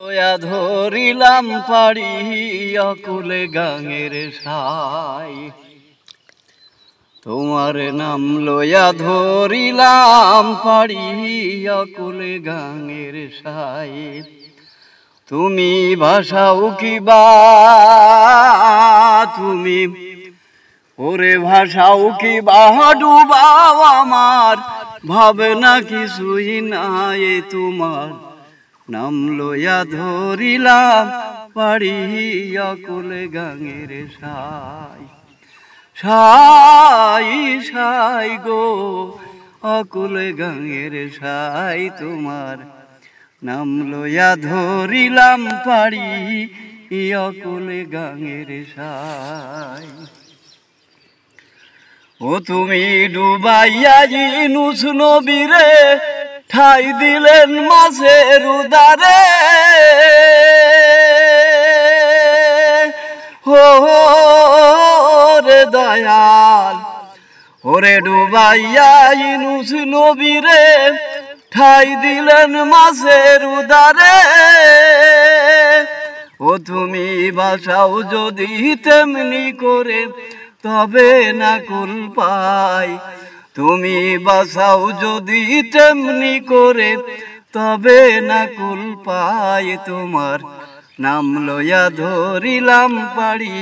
লয়া ধরিলাম পাড়ি অকুলে গাঙের সাই, তোমার নাম লয়া ধরিলাম পাড়ি অকুলে গাঙের সাই। তুমি ভাষাও কিবা তুমি ওরে ভাষাও কিবা ডুবাও আমার ভাবনা কিছুই নাই, তোমার নাম লয়া ধরিলাম পাড়ি অকুলে গাঙের সাই। সাই সাই গো অকুলে গাঙের সাই, তোমার নাম লয়া ধরিলাম পাড়ি অকুলে গাঙের সাই। ও তুমি ডুবাইয়া ইউনূস নবীরে ঠাই দিলেন মাছের উদারে, ওরে দয়াল ওরে ডুবাইয়া ইউনূস নবীরে ঠাই দিলেন মাছের উদারে। ও তুমি বাসাও যদি তেমনি করে তবে না কুল পাই, তুমি বাসাও যদি তেমনি করে তবে না কুল পাই, তোমার নাম লয়া ধরিলাম পাড়ি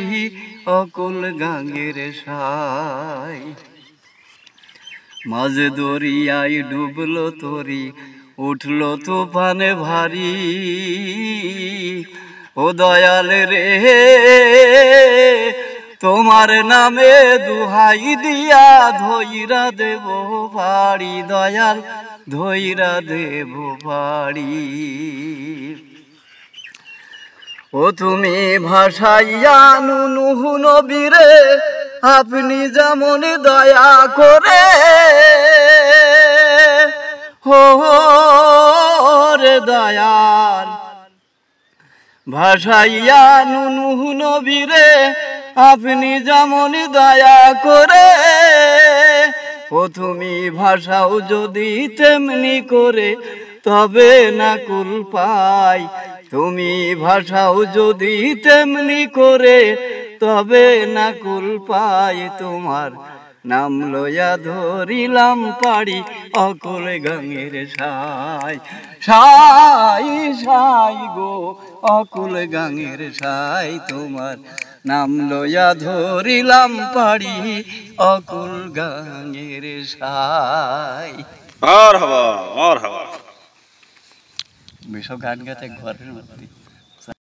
অকুল গাঙের সাই। মাঝ দরিয়ায় ডুবলো তরি উঠলো তুফানে ভারী, ও দয়াল রে তোমার নামে দুহাই দিয়া ধইরা দেব পাড়ি, দয়াল ধইরা দেব পাড়ি। ও তুমি ভাষাইয়া নূহ নবীরে আপনি যেমন দয়া করে, রে দয়াল ভাষাইয়া নূহ নবীরে আপনি যেমন দয়া করে। ও তুমি ভাষাও যদি তেমনি করে তবে না কুল পাই, তুমি ভাষাও যদি তেমনি করে তবে না কুল পাই, তোমার নাম লয়া ধরিলাম পাড়ি অকুলে গাঙের সাই। সাই সাই গো অকুলে গাঙের সাই, তোমার নাম লয়া ধরিলাম পাড়ি অকুল গাঙের সাই। মারহাবা মারহাবা। বিশাল গান গাতে ঘরের মধ্যে।